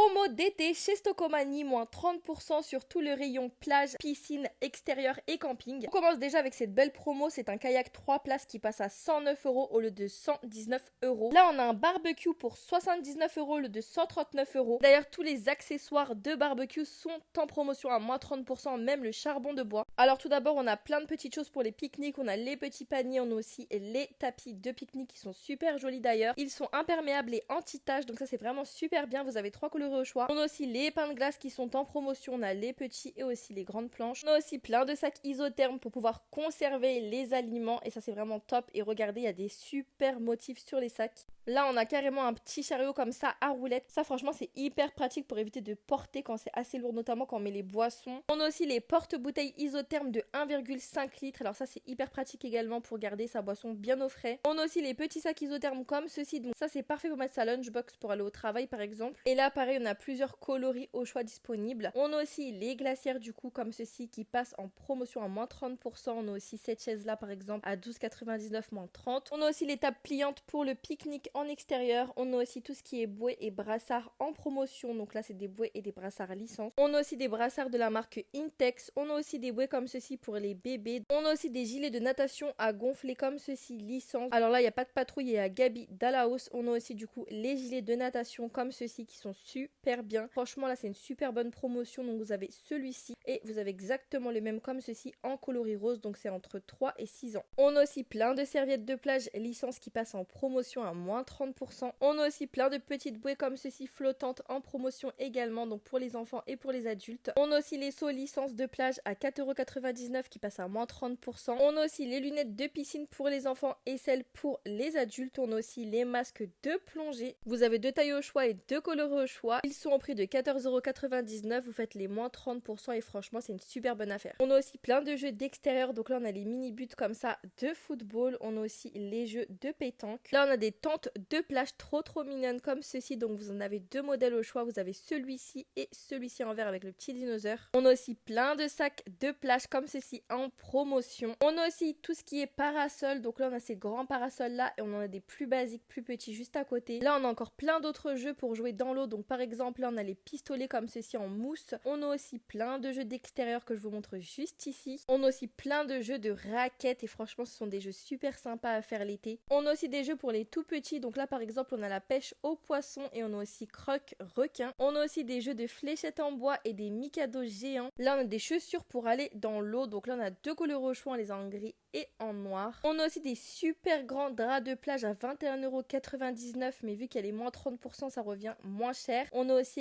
Promo d'été chez Stocomanie, moins 30% sur tout le rayon plage, piscine, extérieur et camping. On commence déjà avec cette belle promo, c'est un kayak 3 places qui passe à 109 € au lieu de 119 €. Là on a un barbecue pour 79 € au lieu de 139 €. D'ailleurs tous les accessoires de barbecue sont en promotion à moins 30%, même le charbon de bois. Alors tout d'abord on a plein de petites choses pour les pique-niques, on a les petits paniers, on a aussi les tapis de pique-nique qui sont super jolis d'ailleurs. Ils sont imperméables et anti-taches, donc ça c'est vraiment super bien, vous avez 3 couleurs au choix. On a aussi les pains de glace qui sont en promotion, on a les petits et aussi les grandes planches. On a aussi plein de sacs isothermes pour pouvoir conserver les aliments et ça c'est vraiment top. Et regardez, il y a des super motifs sur les sacs. Là on a carrément un petit chariot comme ça à roulettes. Ça franchement c'est hyper pratique pour éviter de porter quand c'est assez lourd, notamment quand on met les boissons. On a aussi les porte-bouteilles isothermes de 1,5 litres. Alors ça c'est hyper pratique également pour garder sa boisson bien au frais. On a aussi les petits sacs isothermes comme ceci. Donc ça c'est parfait pour mettre sa lunchbox pour aller au travail par exemple. Et là pareil on a plusieurs coloris au choix disponibles. On a aussi les glacières du coup comme ceci qui passent en promotion à moins 30%. On a aussi cette chaise là par exemple à 12,99 moins 30. On a aussi les tables pliantes pour le pique-nique en extérieur. On a aussi tout ce qui est bouée et brassard en promotion. Donc là c'est des bouées et des brassards licence. On a aussi des brassards de la marque Intex. On a aussi des bouées comme ceci pour les bébés. On a aussi des gilets de natation à gonfler comme ceci licence. Alors là il n'y a pas de patrouille et à Gabi Dalaos. On a aussi du coup les gilets de natation comme ceci qui sont super bien. Franchement là c'est une super bonne promotion. Donc vous avez celui-ci et vous avez exactement le même comme ceci en coloris rose. Donc c'est entre 3 et 6 ans. On a aussi plein de serviettes de plage licence qui passent en promotion à moins 30%. On a aussi plein de petites bouées comme ceci flottantes en promotion également, donc pour les enfants et pour les adultes. On a aussi les seaux licence de plage à 4,99 € qui passent à moins 30%. On a aussi les lunettes de piscine pour les enfants et celles pour les adultes. On a aussi les masques de plongée. Vous avez 2 tailles au choix et 2 coloris au choix. Ils sont au prix de 14,99 €. Vous faites les moins 30% et franchement c'est une super bonne affaire. On a aussi plein de jeux d'extérieur. Donc là on a les mini buts comme ça de football. On a aussi les jeux de pétanque. Là on a des tentes de plage trop mignonnes comme ceci. Donc vous en avez 2 modèles au choix. Vous avez celui-ci et celui-ci en vert avec le petit dinosaure. On a aussi plein de sacs de plage comme ceci en promotion. On a aussi tout ce qui est parasol. Donc là on a ces grands parasols là et on en a des plus basiques, plus petits juste à côté. Là on a encore plein d'autres jeux pour jouer dans l'eau. Donc par exemple là on a les pistolets comme ceci en mousse. On a aussi plein de jeux d'extérieur que je vous montre juste ici. On a aussi plein de jeux de raquettes et franchement ce sont des jeux super sympas à faire l'été. On a aussi des jeux pour les tout petits. Donc là par exemple on a la pêche aux poissons et on a aussi croque requin. On a aussi des jeux de fléchettes en bois et des micados géants. Là on a des chaussures pour aller dans l'eau. Donc là on a 2 couleurs au choix, on les a en gris et en noir. On a aussi des super grands draps de plage à 21,99 € mais vu qu'elle est moins 30% ça revient moins cher. On a aussi